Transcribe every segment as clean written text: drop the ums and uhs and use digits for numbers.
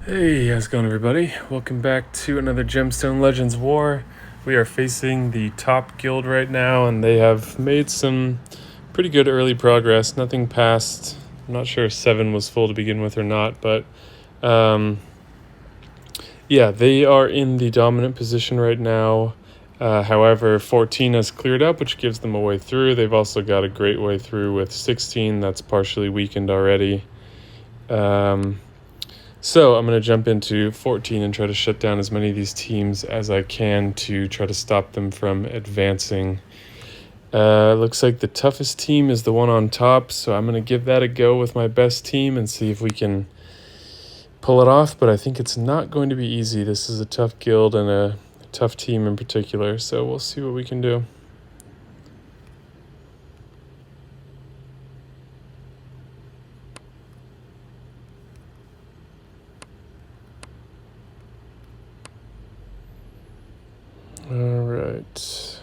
Hey, how's it going, everybody? Welcome back to another Gemstone Legends war. We are facing the top guild right now, and they have made some pretty good early progress. Nothing past, I'm not sure if 7 was full to begin with or not, but yeah, they are in the dominant position right now. However, 14 has cleared up, which gives them a way through. They've also got a great way through with 16 that's partially weakened already. So I'm going to jump into 14 and try to shut down as many of these teams as I can to try to stop them from advancing. Looks like the toughest team is the one on top, so I'm going to give that a go with my best team and see if we can pull it off, but I think it's not going to be easy. This is a tough guild and a tough team in particular, so we'll see what we can do. All right.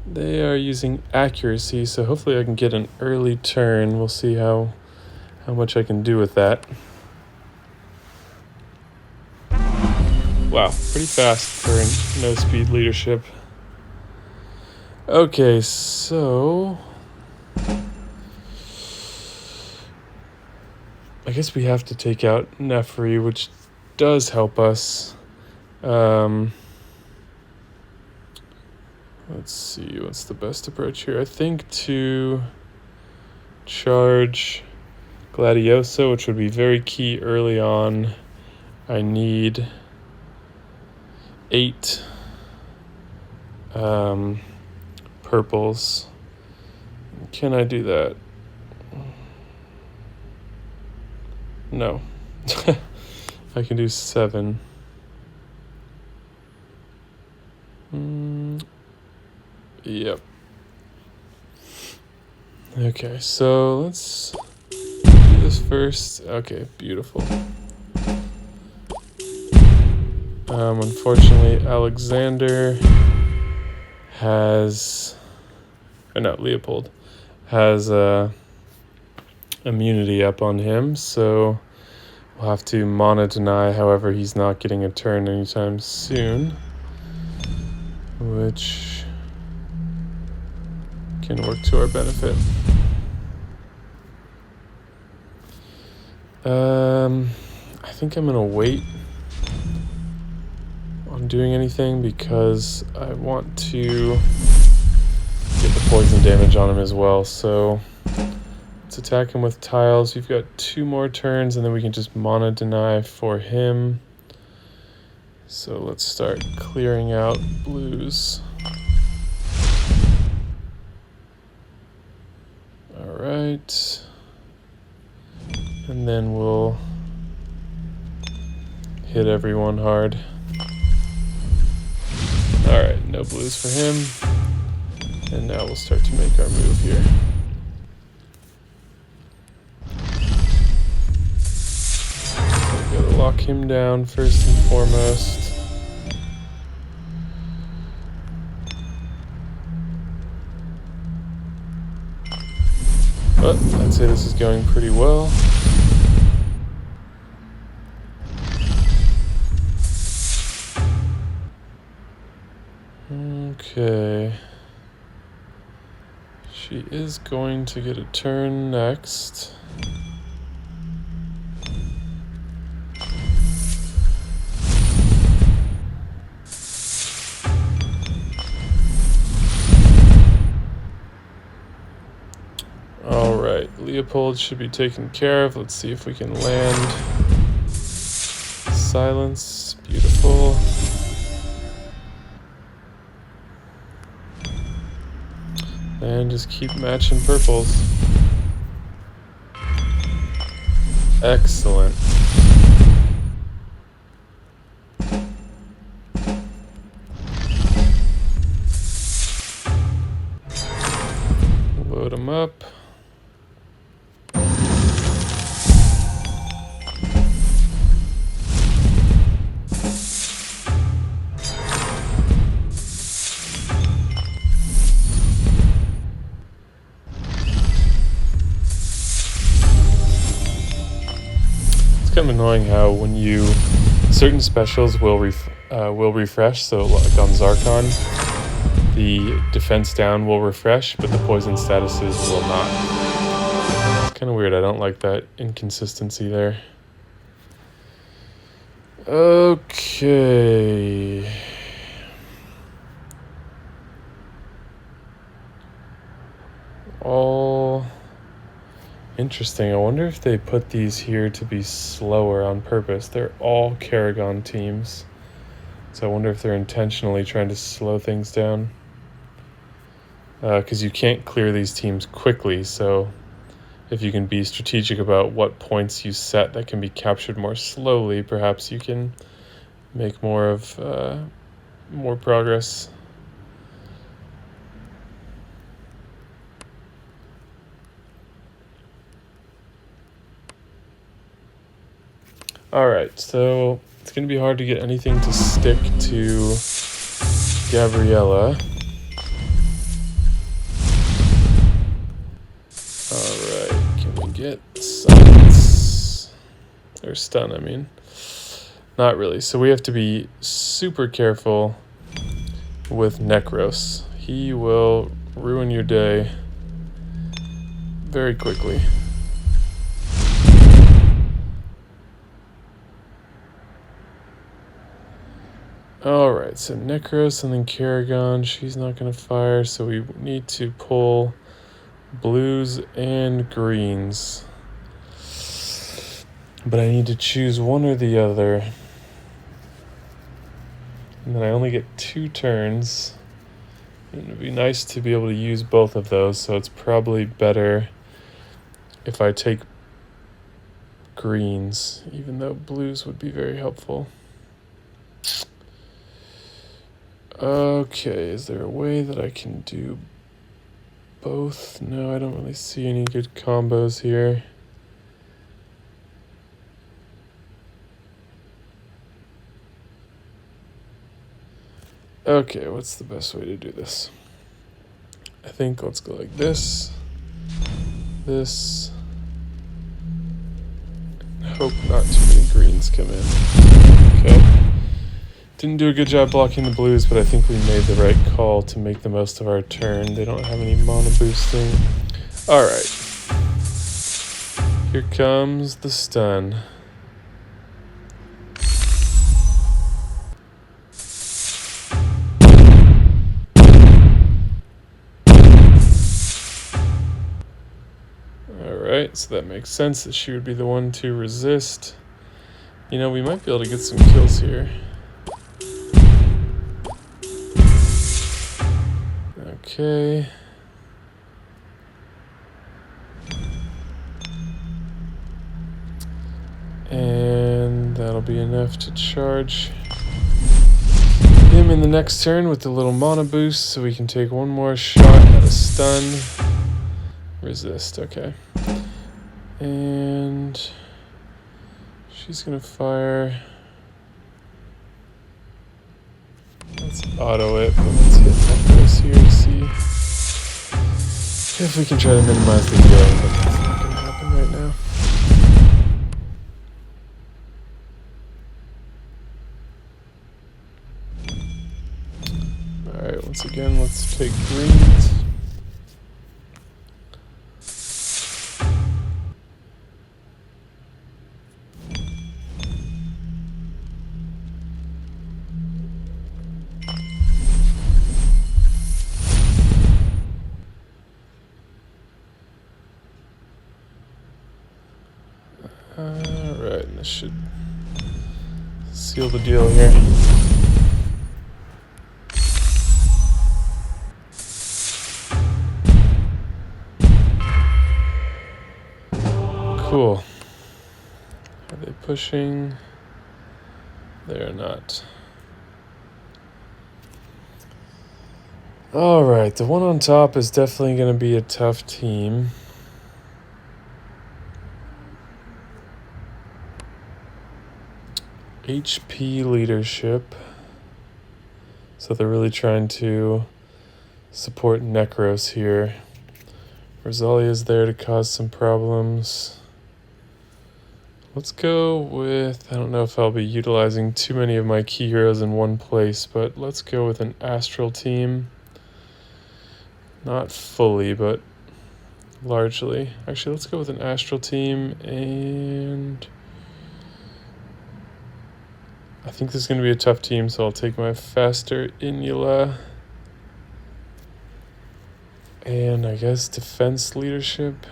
They are using accuracy, so hopefully I can get an early turn. We'll see how much I can do with that. Wow, pretty fast for no speed leadership. Okay, so I guess we have to take out Nefri, which does help us. Let's see, what's the best approach here? I think to charge Gladioso, which would be very key early on. I need 8 purples. Can I do that? No. I can do 7. Yep. Okay, so let's do this first. Okay, beautiful. Unfortunately, Alexander has... Leopold has immunity up on him, so we'll have to mana deny. However, he's not getting a turn anytime soon, which can work to our benefit. I think I'm gonna wait on doing anything because I want to get the poison damage on him as well. So let's attack him with tiles. We've got 2 more turns, and then we can just mana deny for him. So let's start clearing out blues. All right. And then we'll hit everyone hard. All right, no blues for him. And now we'll start to make our move here. So gotta lock him down first and foremost. But I'd say this is going pretty well. Okay. She is going to get a turn next. All right, Leopold should be taken care of. Let's see if we can land. Silence, beautiful. And just keep matching purples. Excellent. Load them up. kind of annoying how when you certain specials will refresh. So like on Zarkon, the defense down will refresh, but the poison statuses will not. It's kind of weird. I don't like that inconsistency there. Okay. All interesting. I wonder if they put these here to be slower on purpose. They're all Karagon teams. So I wonder if they're intentionally trying to slow things down. Because you can't clear these teams quickly, so if you can be strategic about what points you set that can be captured more slowly, perhaps you can make more progress. Alright, so it's going to be hard to get anything to stick to Gabriella. Alright, can we get silence? Or stun, I mean. Not really, so we have to be super careful with Necros. He will ruin your day very quickly. Alright, so Necros and then Karagon. She's not going to fire, so we need to pull blues and greens. But I need to choose one or the other. And then I only get 2 turns. It would be nice to be able to use both of those, so it's probably better if I take greens, even though blues would be very helpful. Okay, is there a way that I can do both? No, I don't really see any good combos here. Okay, what's the best way to do this? I think let's go like this. This. Hope not too many greens come in. Okay. Didn't do a good job blocking the blues, but I think we made the right call to make the most of our turn. They don't have any mana boosting. Alright. Here comes the stun. Alright, so that makes sense that she would be the one to resist. You know, we might be able to get some kills here. Okay. And that'll be enough to charge him in the next turn with the little mana boost, so we can take one more shot at a stun. Resist, okay. And she's gonna fire. Let's auto it, but let's hit Necros here to see if we can try to minimize the healing, but that's not gonna happen right now. Alright, once again, let's take greens. Alright, and this should seal the deal here. Cool. Are they pushing? They are not. Alright, the one on top is definitely going to be a tough team. HP leadership. So they're really trying to support Necros here. Rosalia's there to cause some problems. Let's go with, I don't know if I'll be utilizing too many of my key heroes in one place, but let's go with an Astral team. Not fully, but largely. Actually, let's go with an Astral team, and I think this is going to be a tough team, so I'll take my faster Inula. And I guess defense leadership.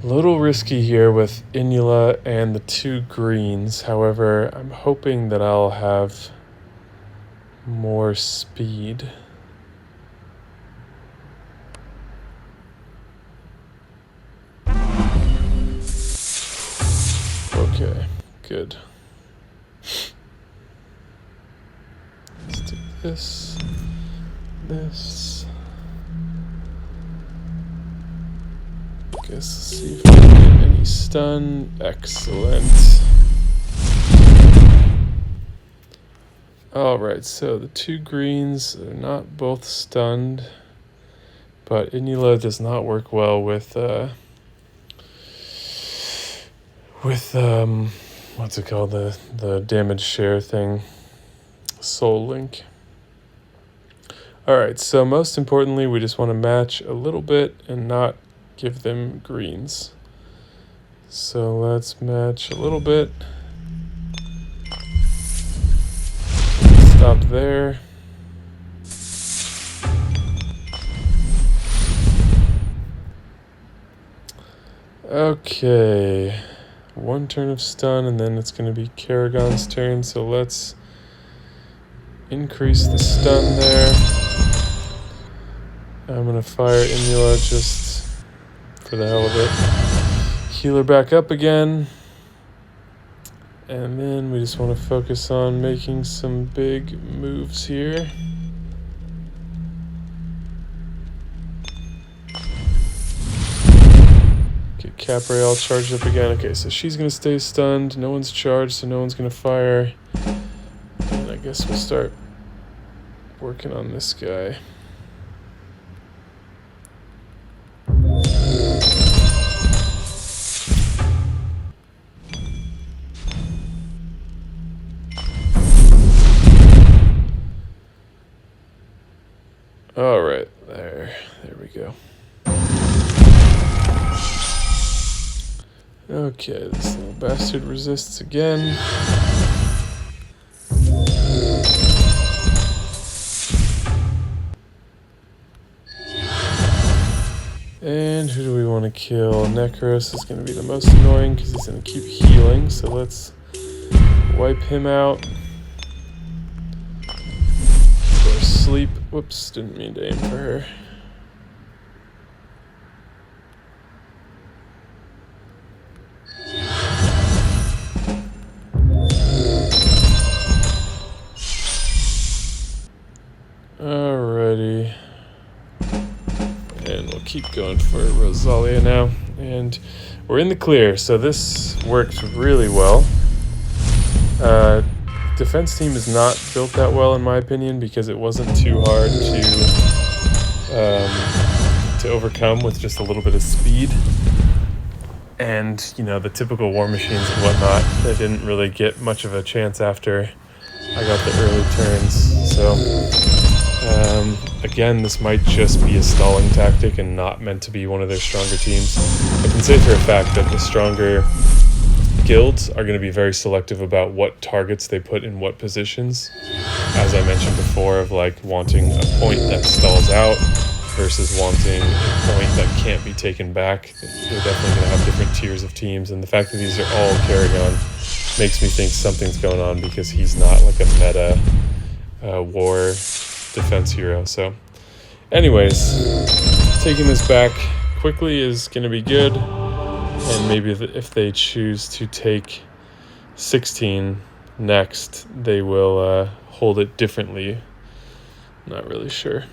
A little risky here with Inula and the 2 greens. However, I'm hoping that I'll have more speed. Okay, good. Let's do this. Guess let's see if we can get any stun. Excellent. Alright, so the 2 greens are not both stunned, but Inula does not work well with what's it called, the damage share thing, Soul Link. Alright, so most importantly, we just want to match a little bit and not give them greens. So let's match a little bit. Stop there. Okay. 1 turn of stun, and then it's going to be Kerrigan's turn, so let's increase the stun there. I'm going to fire Inula just for the hell of it. Heal her back up again. And then we just want to focus on making some big moves here. Get Capray all charged up again. Okay, so she's going to stay stunned. No one's charged, so no one's going to fire. And I guess we'll start working on this guy. All right, there we go. Okay, this little bastard resists again. And who do we want to kill? Necros is going to be the most annoying because he's going to keep healing, so let's wipe him out. Or sleep. Whoops, didn't mean to aim for her. Alrighty. And we'll keep going for Rosalia now. And we're in the clear, so this worked really well. Defense team is not built that well in my opinion because it wasn't too hard to overcome with just a little bit of speed. And, you know, the typical war machines and whatnot, they didn't really get much of a chance after I got the early turns. So, again, this might just be a stalling tactic and not meant to be one of their stronger teams. I can say for a fact that the stronger guilds are going to be very selective about what targets they put in what positions. As I mentioned before, of like wanting a point that stalls out versus wanting a point that can't be taken back. They're definitely going to have different tiers of teams, and the fact that these are all Kerrigan makes me think something's going on because he's not like a meta war defense hero. So anyways, taking this back quickly is going to be good. And maybe if they choose to take 16 next, they will hold it differently. Not really sure.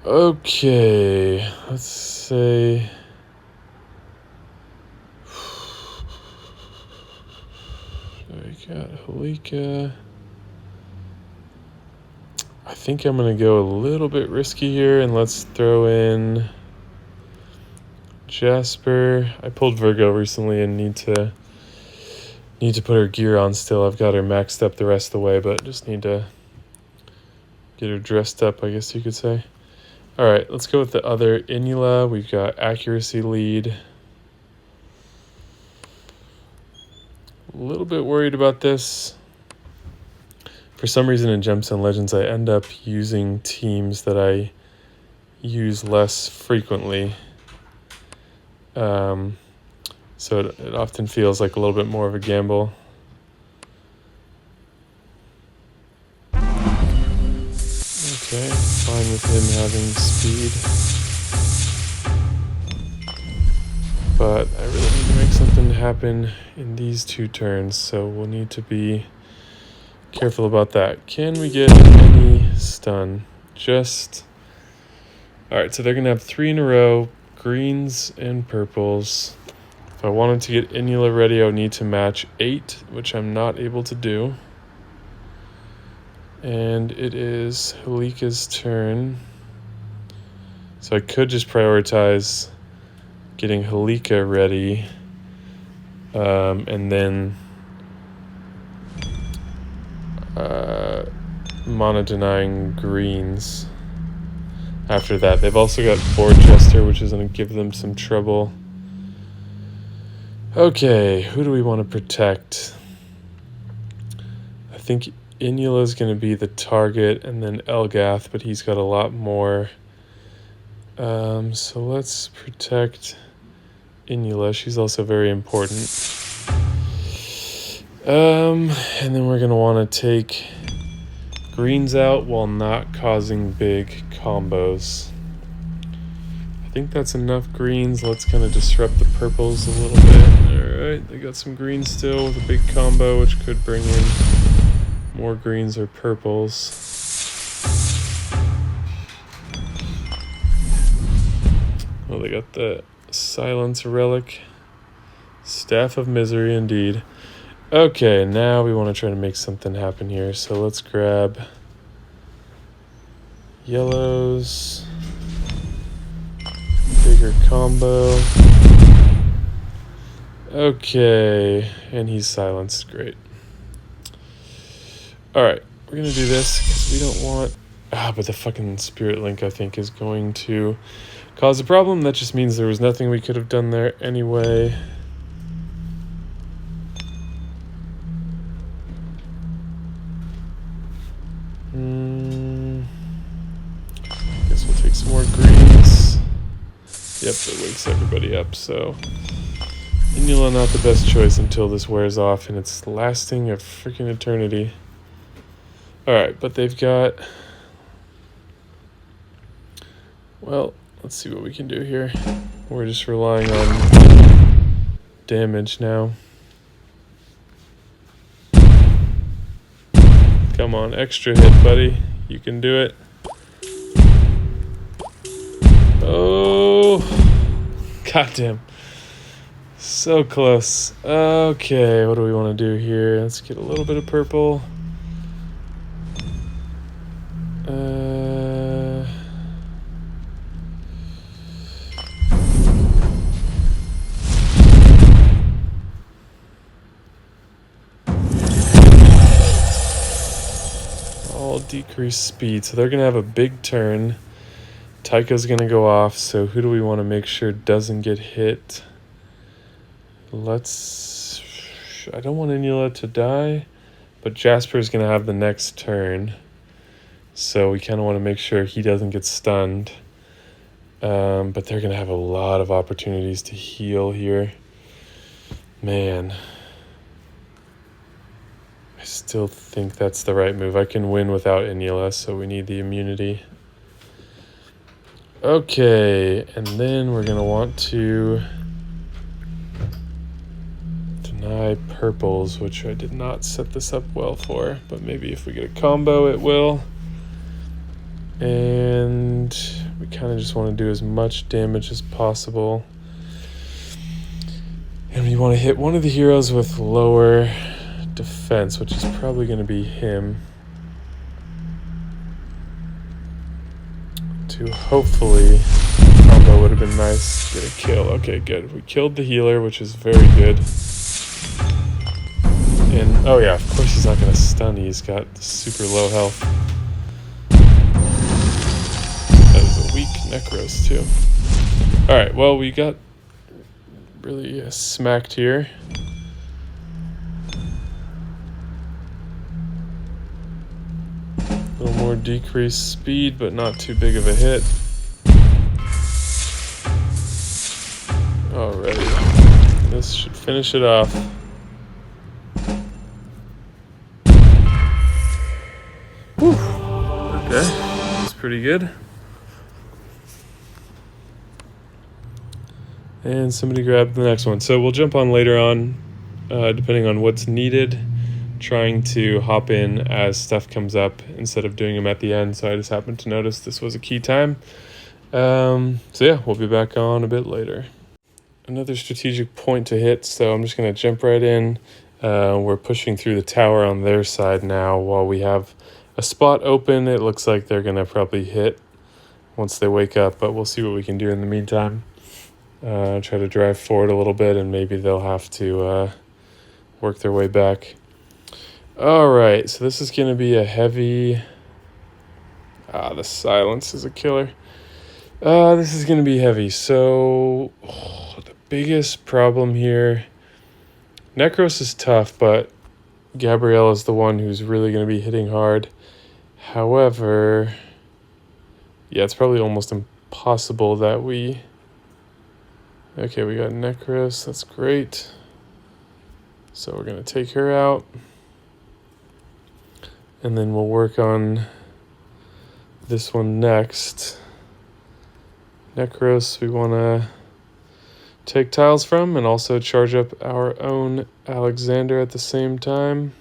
Okay, let's say... So we got Halika. I think I'm going to go a little bit risky here, and let's throw in Jasper. I pulled Virgo recently and need to put her gear on still. I've got her maxed up the rest of the way, but just need to get her dressed up, I guess you could say. All right, let's go with the other Inula. We've got accuracy lead. A little bit worried about this. For some reason in Gemstone Legends, I end up using teams that I use less frequently. So it often feels like a little bit more of a gamble. Okay, fine with him having speed. But I really need to make something happen in these 2 turns, so we'll need to be careful about that. Can we get any stun? Just... Alright, so they're going to have 3 in a row, greens and purples. If I wanted to get Inula ready, I would need to match 8, which I'm not able to do. And it is Halika's turn. So I could just prioritize getting Halika ready, and then mana denying greens after that. They've also got Borchester, which is going to give them some trouble. Okay, who do we want to protect? I think Inula is going to be the target, and then Elgath, but he's got a lot more. So let's protect Inula. She's also very important. And then we're going to want to take greens out while not causing big combos. I think that's enough greens. Let's kind of disrupt the purples a little bit. Alright, they got some greens still with a big combo, which could bring in more greens or purples. Oh, they got the Silence Relic. Staff of Misery, indeed. Okay, now we want to try to make something happen here. So let's grab yellows. Bigger combo. Okay, and he's silenced. Great. Alright, we're going to do this because we don't want... but the fucking Spirit Link, I think, is going to cause a problem. That just means there was nothing we could have done there anyway. Guess we'll take some more greens. Yep, that wakes everybody up, so... Inula not the best choice until this wears off, and it's lasting a freaking eternity. Alright, but they've got... Well, let's see what we can do here. We're just relying on damage now. Come on, extra hit, buddy. You can do it. Oh! Goddamn. So close. Okay, what do we want to do here? Let's get a little bit of purple. All decrease speed. So they're going to have a big turn. Taika's going to go off. So who do we want to make sure doesn't get hit? I don't want Inula to die, but Jasper's going to have the next turn. So we kind of want to make sure he doesn't get stunned. But they're going to have a lot of opportunities to heal here. Man. I still think that's the right move. I can win without Inula, so we need the immunity. Okay, and then we're going to want to deny purples, which I did not set this up well for, but maybe if we get a combo, it will. And we kind of just want to do as much damage as possible. And we want to hit one of the heroes with lower defense, which is probably going to be him. to hopefully combo would have been nice. Get a kill. Okay, good. We killed the healer, which is very good. And oh yeah, of course he's not gonna stun. He's got super low health. That was a weak Necros too. All right, well we got really smacked here. A little more decreased speed, but not too big of a hit. Alrighty, this should finish it off. Whew. Okay, that's pretty good. And somebody grabbed the next one. So we'll jump on later on, depending on what's needed, trying to hop in as stuff comes up instead of doing them at the end. So I just happened to notice this was a key time. So yeah, we'll be back on a bit later. Another strategic point to hit, so I'm just going to jump right in. We're pushing through the tower on their side now while we have a spot open. It looks like they're going to probably hit once they wake up, but we'll see what we can do in the meantime. Try to drive forward a little bit, and maybe they'll have to work their way back. All right, so this is going to be a heavy... the silence is a killer. This is going to be heavy. So the biggest problem here... Necros is tough, but Gabrielle is the one who's really going to be hitting hard. However, yeah, it's probably almost impossible that we... Okay, we got Necros. That's great. So we're going to take her out. And then we'll work on this one next. Necros, we want to take tiles from and also charge up our own Alexander at the same time.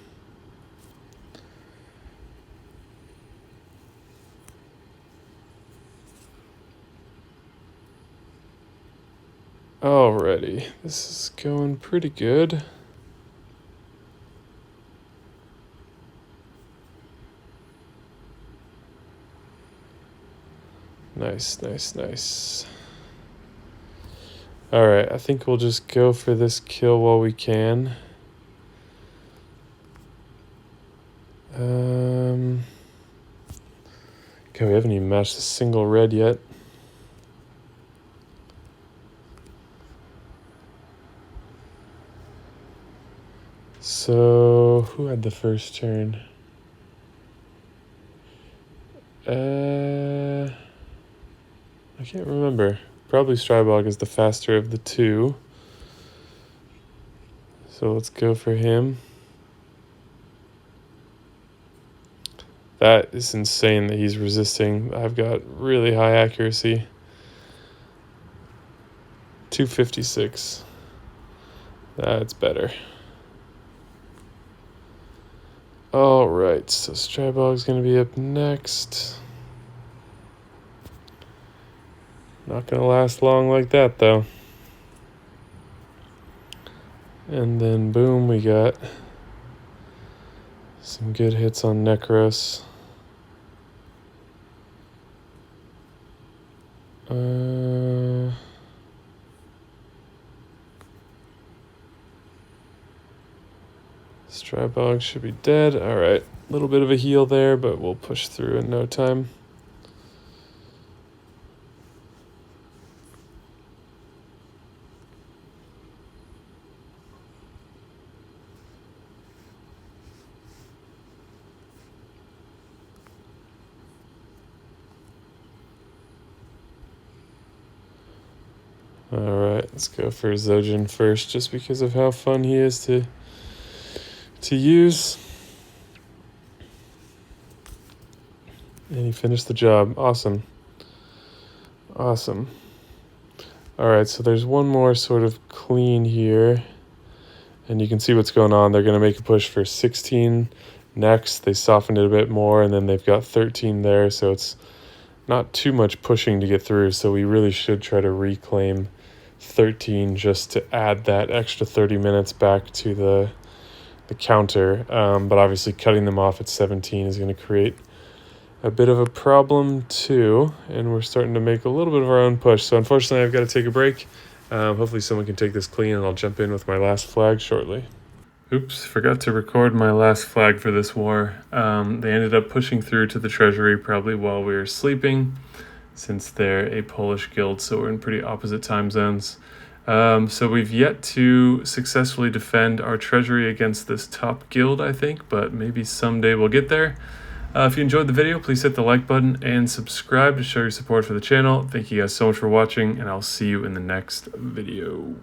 Alrighty, this is going pretty good. Nice, nice, nice. Alright, I think we'll just go for this kill while we can. Okay, we haven't even matched a single red yet. So, who had the first turn? I can't remember. Probably Strybog is the faster of the two. So let's go for him. That is insane that he's resisting. I've got really high accuracy. 256. That's better. Alright, so Strybog's going to be up next. Not going to last long like that, though. And then, boom, we got some good hits on Necros. Strybog should be dead. Alright, a little bit of a heal there, but we'll push through in no time. Alright, let's go for Zojin first, just because of how fun he is to use. And he finished the job. Awesome. Awesome. Alright, so there's one more sort of clean here. And you can see what's going on. They're going to make a push for 16 next. They softened it a bit more, and then they've got 13 there, so it's not too much pushing to get through. So we really should try to reclaim 13 just to add that extra 30 minutes back to the counter. But obviously cutting them off at 17 is going to create a bit of a problem too, and we're starting to make a little bit of our own push. So unfortunately, I've got to take a break. Hopefully someone can take this clean, and I'll jump in with my last flag shortly. Oops, forgot to record my last flag for this war. They ended up pushing through to the treasury probably while we were sleeping, since they're a Polish guild, so we're in pretty opposite time zones. So we've yet to successfully defend our treasury against this top guild, I think, but maybe someday we'll get there. If you enjoyed the video, please hit the like button and subscribe to show your support for the channel. Thank you guys so much for watching, and I'll see you in the next video.